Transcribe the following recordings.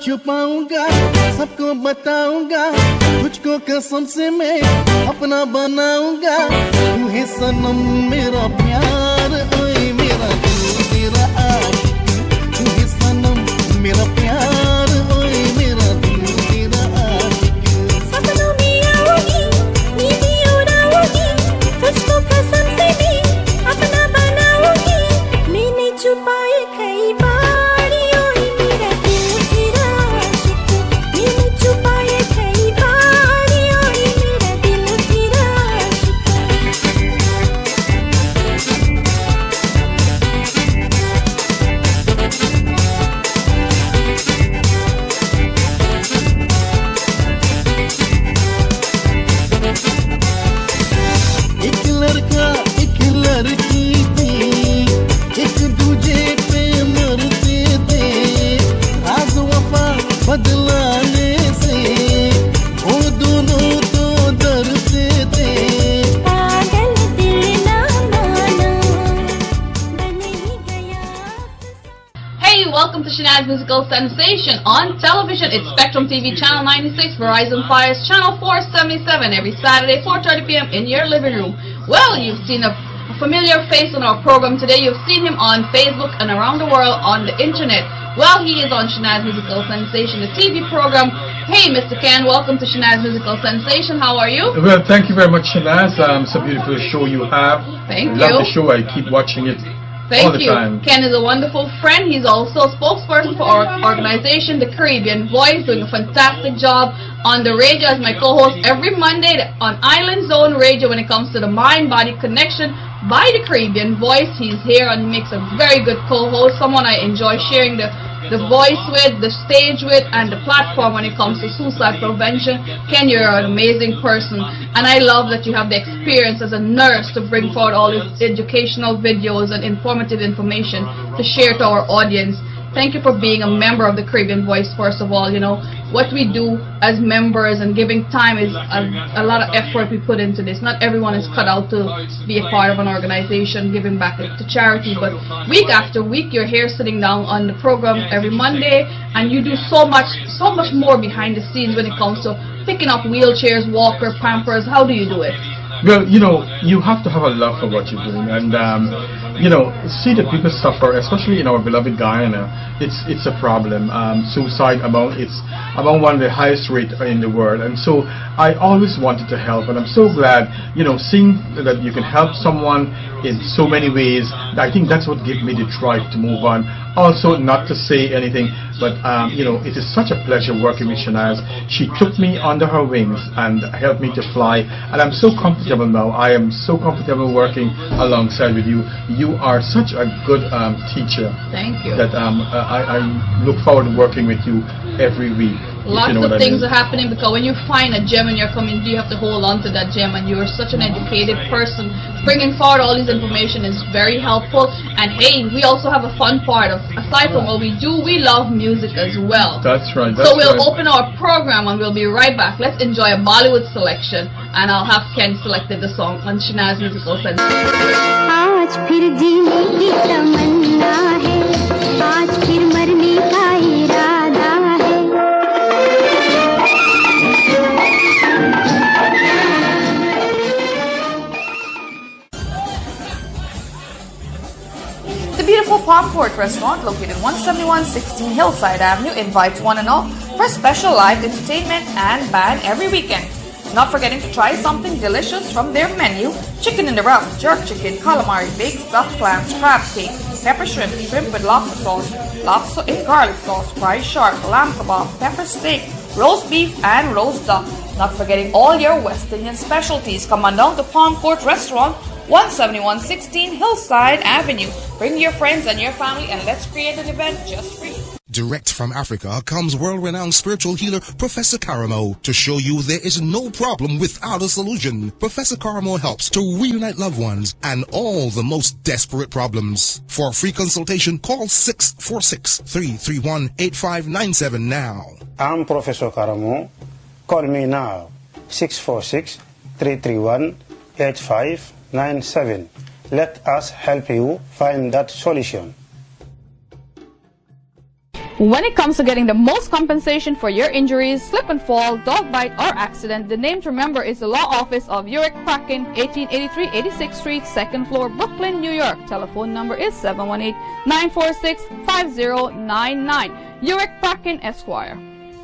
छुपाऊंगा सबको बताऊंगा तुझको कसम से मैं अपना बनाऊंगा तू है सनम मेरा प्यार ओए मेरा दिल तेरा आशिक तू है सनम मेरा प्यार ओए मेरा दिल तेरा आशिक सपनों में आओगी नींद उड़ाओगी तुझको कसम से मैं अपना बनाऊंगी मैंने छुपाए कई बार Welcome to Shanaz Musical Sensation on television. It's Spectrum TV Channel 96, Verizon Fios Channel 477 every Saturday 4:30 p.m. in your living room. Well, you've seen a familiar face on our program today. You've seen him on Facebook and around the world on the internet. Well, he is on Shanaz Musical Sensation, the TV program. Hey, Mr. Ken, welcome to Shanaz Musical Sensation. How are you? Well, thank you very much, Shanaz. It's a beautiful show you have. Thank you. I love the show. I keep watching it. Thank you. Ken is a wonderful friend. He's also a spokesperson for our organization, The Caribbean Voice, doing a fantastic job on the radio as my co-host every Monday on Island Zone Radio when it comes to the mind-body connection by The Caribbean Voice. He's here and makes a very good co-host, someone I enjoy sharing the voice with, the stage with, and the platform when it comes to suicide prevention. Ken, you're an amazing person, and I love that you have the experience as a nurse to bring forward all these educational videos and informative information to share to our audience. Thank you for being a member of the Caribbean Voice, first of all. You know, what we do as members and giving time is a lot of effort we put into this. Not everyone is cut out to be a part of an organization, giving back to charity, but week after week, you're here sitting down on the program every Monday, and you do so much more behind the scenes when it comes to picking up wheelchairs, walker, pampers. How do you do it? Well, you know, you have to have a love for what you're doing, and you know, see that people suffer, especially in our beloved Guyana. It's a problem. Suicide it's among one of the highest rate in the world, and so I always wanted to help, and I'm so glad, you know, seeing that you can help someone in so many ways. I think that's what gives me the drive to move on. Also, not to say anything, but you know, it is such a pleasure working with Shanaz. She took me under her wings and helped me to fly, and I'm so comfortable now. I am so comfortable working alongside with you. You are such a good teacher. Thank you. That I look forward to working with you every week. Lots of things are happening, because when you find a gem in your community, you have to hold on to that gem, and you're such an educated person. Bringing forward all this information is very helpful. And hey, we also have a fun part of, aside from what we do, we love music as well. That's right. So we'll open our program and we'll be right back. Let's enjoy a Bollywood selection, and I'll have Ken selected the song on Shanaz Musical Sensation. आज फिर जीने की तमन्ना है, आज फिर मरने का इरादा है। The beautiful Palm Court restaurant located 17116 Hillside Avenue invites one and all for special live entertainment and band every weekend. Not forgetting to try something delicious from their menu: chicken in the rough, jerk chicken, calamari, baked stuffed clams, crab cake, pepper shrimp, shrimp with lobster sauce, lobster in garlic sauce, fried shark, lamb kebab, pepper steak, roast beef, and roast duck. Not forgetting all your West Indian specialties. Come on down to Palm Court Restaurant, 17116 Hillside Avenue. Bring your friends and your family, and let's create an event just for you. Direct from Africa comes world-renowned spiritual healer Professor Karamo to show you there is no problem without a solution. Professor Karamo helps to reunite loved ones and all the most desperate problems. For a free consultation, call 646-331-8597 now. I'm Professor Karamo. Call me now, 646-331-8597. Let us help you find that solution. When it comes to getting the most compensation for your injuries, slip and fall, dog bite, or accident, the name to remember is the Law Office of Uric Prakin, 1883 86th Street, 2nd floor, Brooklyn, New York. Telephone number is 718-946-5099. Uric Prakin, Esquire.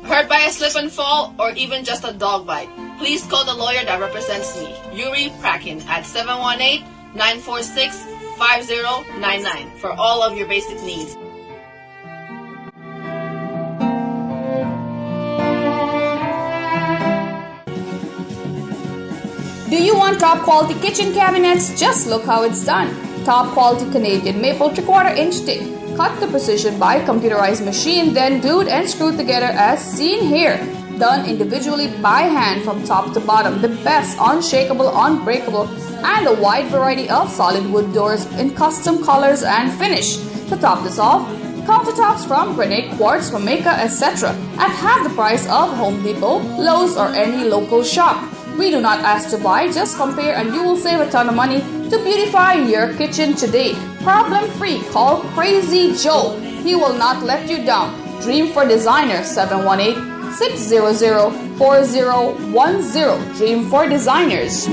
Hurt by a slip and fall or even just a dog bite? Please call the lawyer that represents me, Yuri Prakin, at 718-946-5099 for all of your basic needs. Do you want top quality kitchen cabinets? Just look how it's done. Top quality Canadian maple 3/4 inch thick. Cut to precision by computerized machine, then glued and screwed together as seen here. Done individually by hand from top to bottom. The best unshakable, unbreakable, and a wide variety of solid wood doors in custom colors and finish. To top this off, countertops from granite, quartz, Jamaica, etc. at half the price of Home Depot, Lowe's, or any local shop. We do not ask to buy, just compare and you will save a ton of money to beautify your kitchen today. Problem free, call Crazy Joe. He will not let you down. Dream for Designer, 718-600-4010. Dream for Designers.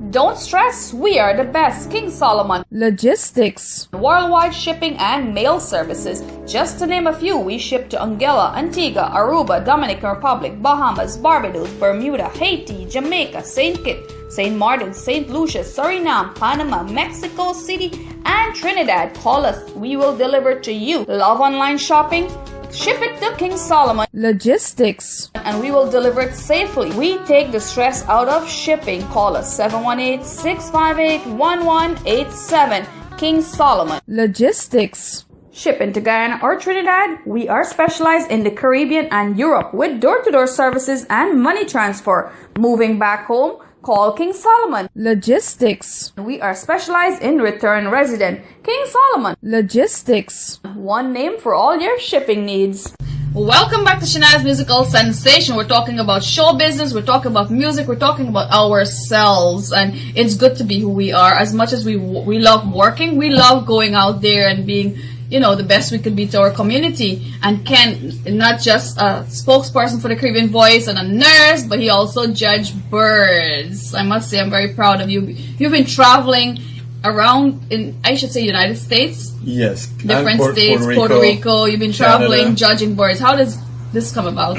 Don't stress, we are the best. King Solomon Logistics. Worldwide shipping and mail services. Just to name a few, we ship to Anguilla, Antigua, Aruba, Dominican Republic, Bahamas, Barbados, Bermuda, Haiti, Jamaica, St. Kitts, St. Martin, St. Lucia, Suriname, Panama, Mexico City, and Trinidad. Call us, we will deliver to you. Love online shopping? Ship it to King Solomon Logistics and we will deliver it safely. We take the stress out of shipping. Call us 718-658-1187. King Solomon Logistics. Shipping to Guyana or Trinidad, we are specialized in the Caribbean and Europe with door-to-door services and money transfer. Moving back home, call King Solomon Logistics. We are specialized in return resident. King Solomon Logistics. One name for all your shipping needs. Welcome back to Shanaz Musical Sensation. We're talking about show business, we're talking about music, we're talking about ourselves, and it's good to be who we are. As much as we love working, we love going out there and being, you know, the best we could be to our community. And Ken, not just a spokesperson for the Caribbean Voice and a nurse, but he also judged birds. I must say, I'm very proud of you. You've been traveling around in, I should say, United States. Yes. Different states, Puerto Rico. You've been traveling, Canada, judging birds. How does this come about?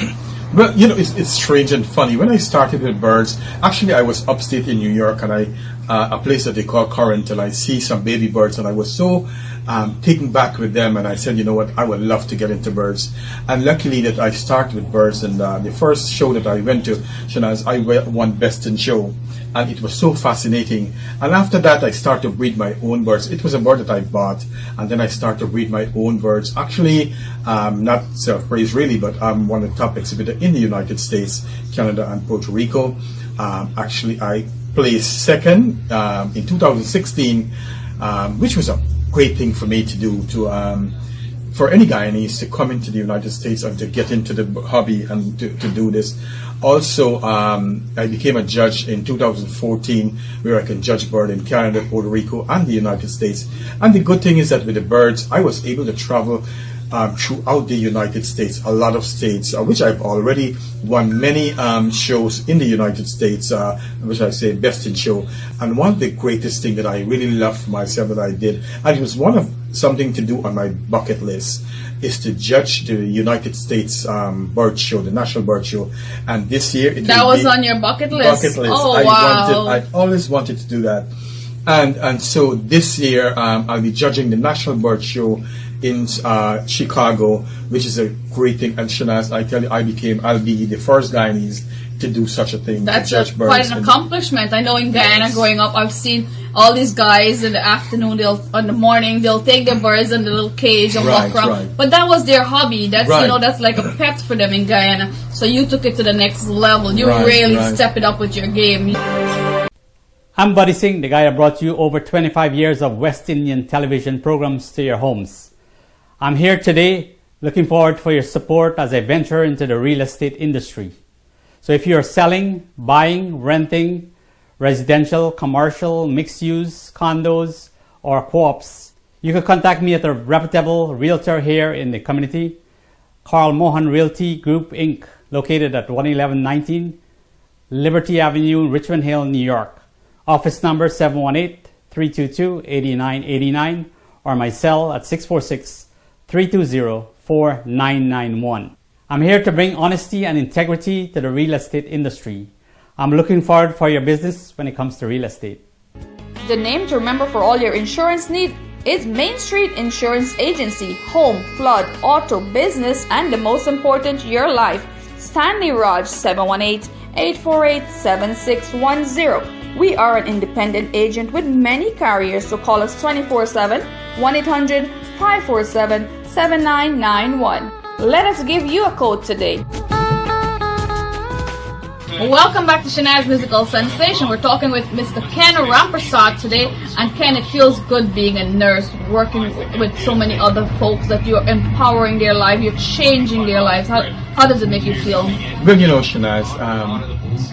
Well, you know, it's strange and funny. When I started with birds, actually I was upstate in New York, and a place that they call Corinth, and I see some baby birds, and I was so taken back with them, and I said, you know what, I would love to get into birds. And luckily that I started with birds, and the first show that I went to, Shanaz, I won Best in Show, and it was so fascinating. And after that, I started to breed my own birds. It was a bird that I bought, and then I started to breed my own birds. Actually, not self-praise really, but I'm one of the top exhibitors in the United States, Canada, and Puerto Rico. Actually, I placed second in 2016, which was a great thing for me to do, for any Guyanese to come into the United States and to get into the hobby and to do this. Also, I became a judge in 2014, where I can judge bird in Canada, Puerto Rico, and the United States. And the good thing is that with the birds, I was able to travel throughout the United States, a lot of states, which I've already won many shows in the United States, which I say Best in Show. And one of the greatest thing that I really loved for myself that I did, and it was one of something to do on my bucket list, is to judge the United States bird show, the National Bird Show. And this year that was on your bucket list. Oh, wow! I always wanted to do that, and so this year I'll be judging the National Bird Show in Chicago, which is a great thing. And Shanaz, I tell you, I'll be the first Guyanese to do such a thing. That's to judge birds. Quite an accomplishment. I know in Guyana, growing up, I've seen all these guys in the afternoon, in the morning, they'll take their birds in the little cage and walk around. Right. But that was their hobby. That's you know, that's like a pet for them in Guyana. So you took it to the next level. You really step it up with your game. I'm Buddy Singh, the guy that brought you over 25 years of West Indian television programs to your homes. I'm here today looking forward for your support as I venture into the real estate industry. So if you're selling, buying, renting, residential, commercial, mixed use, condos, or co-ops, You can contact me at a reputable realtor here in the community, Carl Mohan Realty Group Inc., located at 11119 Liberty Avenue, Richmond Hill, New York. Office number 718-322-8989 or my cell at 646-320-4991. I'm here to bring honesty and integrity to the real estate industry. I'm looking forward for your business when it comes to real estate. The name to remember for all your insurance needs is Main Street Insurance Agency. Home, flood, auto, business, and the most important, your life. Stanley Raj, 718-848-7610. We are an independent agent with many carriers, so call us 24/7, 1-800-547-7991. Let us give you a quote today. Welcome back to Shanaz Musical Sensation. We're talking with Mr. Ken Rampersad today. And Ken, it feels good being a nurse, working with so many other folks, that you're empowering their life, you're changing their lives. How does it make you feel? Well, Shanaz,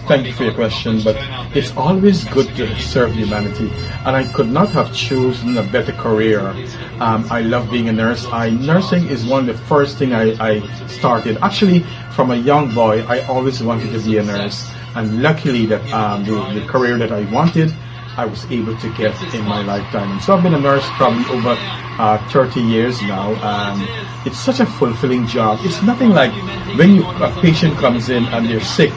thank you for your question, but it's always good to serve humanity, and I could not have chosen a better career. I love being a nurse. Nursing is one of the first thing I started. Actually, from a young boy, I always wanted to be a nurse, and luckily that the career that I wanted, I was able to get in my lifetime. And so I've been a nurse probably over 30 years now. It's such a fulfilling job. It's nothing like when a patient comes in and they're sick,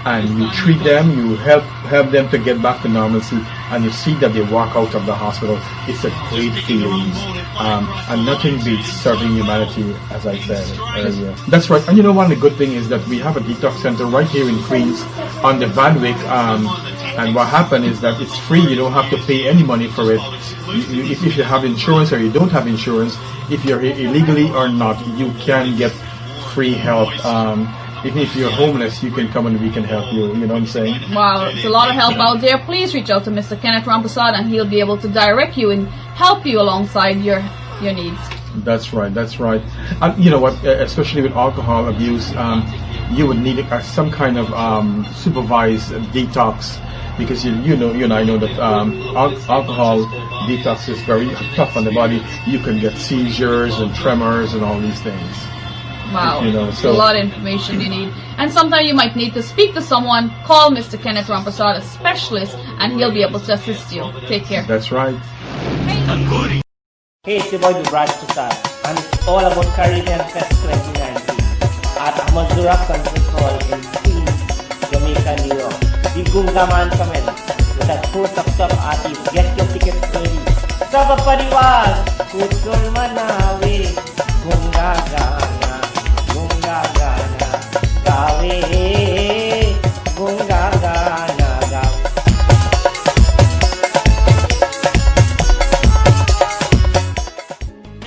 and you treat them, you help them to get back to normalcy, and you see that they walk out of the hospital. It's a great feeling, and nothing beats serving humanity, as I said earlier. That's right. And one of the good things is that we have a detox center right here in Queens on the Van Wyck, and what happened is that it's free. You don't have to pay any money for it. If you have insurance or you don't have insurance, if you're here illegally or not, you can get free help. Even if you're homeless, you can come and we can help you. You know what I'm saying? Wow, it's a lot of help out there. Please reach out to Mr. Kenneth Rampersad and he'll be able to direct you and help you alongside your needs. That's right. And you know what? Especially with alcohol abuse, you would need some kind of supervised detox, because I know that alcohol detox is very tough on the body. You can get seizures and tremors and all these things. Wow, it's a lot of information you need. And sometimes you might need to speak to someone. Call Mr. Kenneth Rampersad, a specialist, and he'll be able to assist you. Take care. That's right. Hey, it's your boy Brad Tussar, and it's all about Caribbean Fest 2019 at Amazura Country Hall in Queens, Jamaica, New York. The Gunga Man coming with a host of top artists. Get your tickets early. Saba Pariwal, Kutul Manawi, Gunga Gana, Gunga Gana, Gawe, Gunga Gana, Gawe.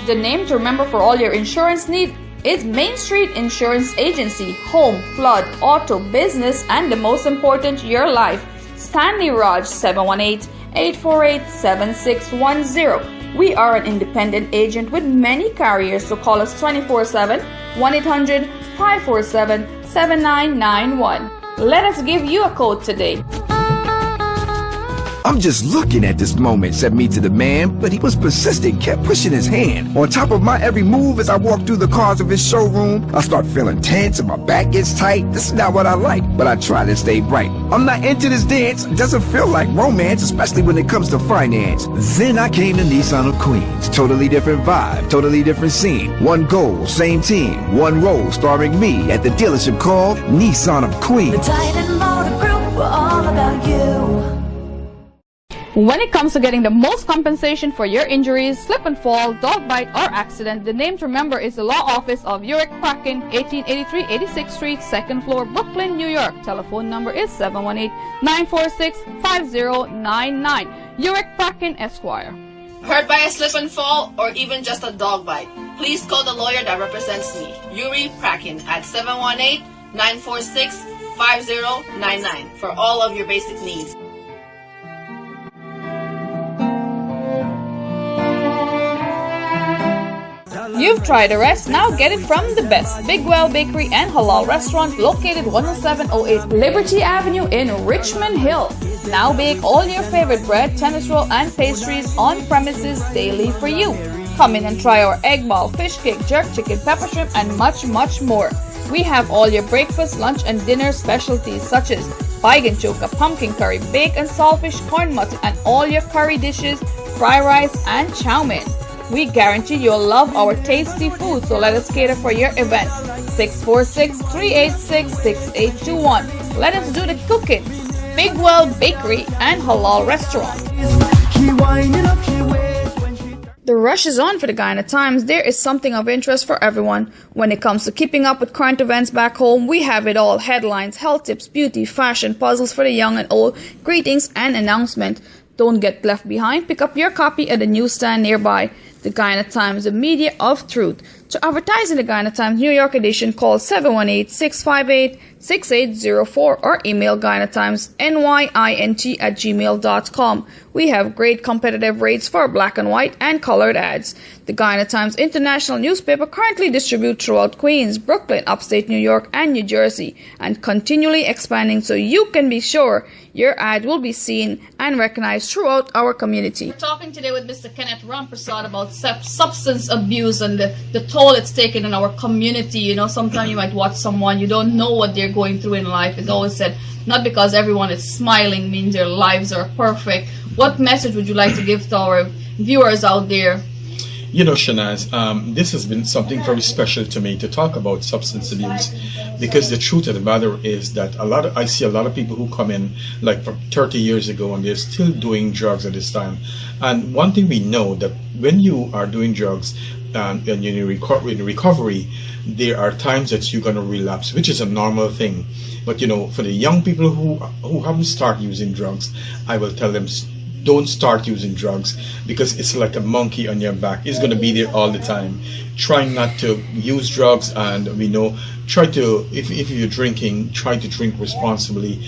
The name to remember for all your insurance needs is Main Street Insurance Agency. Home, flood, auto, business, and the most important, your life. Stanley Raj, 718-848-7610. We are an independent agent with many carriers, so call us 24/7, 1-800-547-7991. Let us give you a quote today. I'm just looking at this moment, said me to the man, but he was persistent, kept pushing his hand. On top of my every move as I walk through the cars of his showroom, I start feeling tense and my back gets tight. This is not what I like, but I try to stay bright. I'm not into this dance, it doesn't feel like romance, especially when it comes to finance. Then I came to Nissan of Queens. Totally different vibe, totally different scene. One goal, same team, one role, starring me at the dealership called Nissan of Queens. The Titan Motor Group, we're all about you. When it comes to getting the most compensation for your injuries, slip and fall, dog bite, or accident, the name to remember is the Law Office of Uric Kraken, 1883 86th Street, 2nd floor, Brooklyn, New York. Telephone number is 718-946-5099. Uric Kraken, Esquire. Hurt by a slip and fall or even just a dog bite? Please call the lawyer that represents me, Yuri Prakin, at 718-946-5099 for all of your basic needs. You've tried the rest, now get it from the best. Big Well Bakery and Halal Restaurant located 10708 Liberty Avenue in Richmond Hill. now bake all your favorite bread, tennis roll, and pastries on premises daily for you. Come in and try our egg ball, fish cake, jerk chicken, pepper shrimp, and much, much more. We have all your breakfast, lunch, and dinner specialties such as baigan choka, pumpkin curry, bake and saltfish, corn mutton, and all your curry dishes, fried rice, and chow mein. We guarantee you'll love our tasty food, so let us cater for your event. 646-386-6821. Let us do the cooking. Bigwell Bakery and Halal Restaurant. The rush is on for the Guyana Times. There is something of interest for everyone. When it comes to keeping up with current events back home, we have it all. Headlines, health tips, beauty, fashion, puzzles for the young and old, greetings and announcement. Don't get left behind. Pick up your copy at the newsstand nearby. The Guyana Times, the media of truth. To advertise in the Guyana Times New York edition, call 718-658-6804 or email GuyanaTimesNYINT@gmail.com. We have great competitive rates for black and white and colored ads. The Guyana Times International newspaper currently distributes throughout Queens, Brooklyn, upstate New York, and New Jersey, and continually expanding, so you can be sure your ad will be seen and recognized throughout our community. We're talking today with Mr. Kenneth Ramprasad about substance abuse and the toll it's taken in our community. You know, sometimes you might watch someone, you don't know what they're going through in life. It's always said, not because everyone is smiling means their lives are perfect. What message would you like to give to our viewers out there? You know, Shanaz, this has been something very special to me to talk about substance abuse, because the truth of the matter is that I see a lot of people who come in like from 30 years ago and they're still doing drugs at this time. And one thing we know, that when you are doing drugs and you're in recovery, there are times that you're going to relapse, which is a normal thing. But you know, for the young people who haven't started using drugs, I will tell them, don't start using drugs, because it's like a monkey on your back. It's going to be there all the time. Trying not to use drugs, and we know, try to, if you're drinking, try to drink responsibly.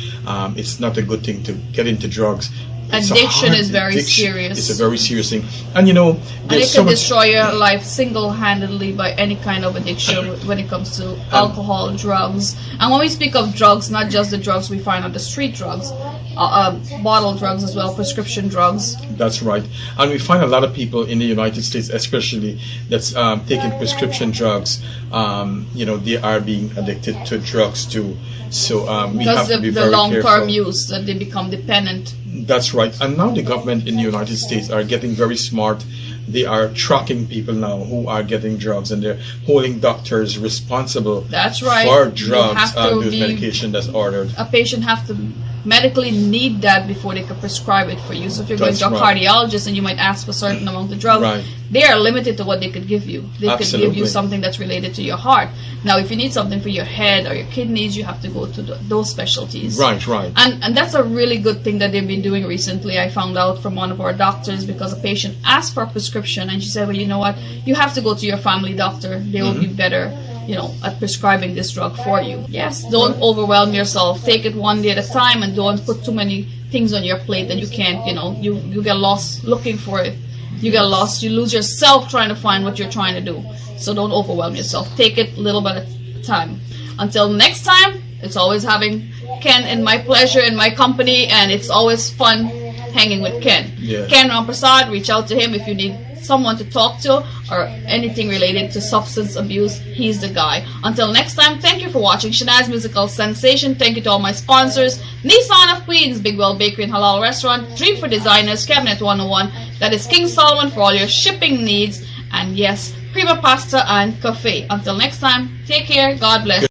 It's not a good thing to get into drugs. Addiction is very serious. It's a very serious thing. And you know, and it can destroy your life single-handedly by any kind of addiction when it comes to alcohol, drugs. And when we speak of drugs, not just the drugs we find on the street, drugs, bottle drugs as well, prescription drugs. That's right. And we find a lot of people in the United States especially that's taking prescription drugs. You know, they are being addicted to drugs too. So we have to be very careful. Because the long-term use, that they become dependent. That's right. And now the government in the United States are getting very smart. They are tracking people now who are getting drugs, and they're holding doctors responsible. That's right. For drugs and those medication that's ordered. A patient have to medically need that before they can prescribe it for you. So if you're going to a cardiologist and you might ask for a certain amount of drugs, they are limited to what they could give you. They could give you something that's related to your heart. Now, if you need something for your head or your kidneys, you have to go to those specialties. Right. And that's a really good thing that they've been doing recently. I found out from one of our doctors, because a patient asked for a prescription and she said, well, you know what, you have to go to your family doctor. They will be better, you know, at prescribing this drug for you. Yes, don't overwhelm yourself. Take it one day at a time, and don't put too many things on your plate that you can't, you know, you get lost looking for it. You get lost, you lose yourself trying to find what you're trying to do. So don't overwhelm yourself. Take it a little bit at a time. Until next time, it's always having Ken in my pleasure, in my company, and it's always fun hanging with Ken. Yeah. Ken Ramprasad, reach out to him if you need someone to talk to or anything related to substance abuse. He's the guy. Until next time, thank you for watching Shanaz Musical Sensation. Thank you to all my sponsors: Nissan of Queens, Bigwell Bakery and Halal Restaurant, Dream for Designers, Cabinet 101, that is King Solomon for all your shipping needs, and yes, Prima Pasta and Cafe. Until next time, take care, God bless.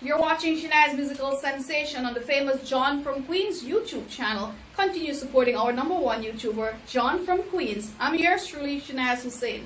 You're watching Shanaz Musical Sensation on the famous John from Queens YouTube channel. Continue supporting our #1 YouTuber, John from Queens. I'm yours truly, Shanaz Hussein.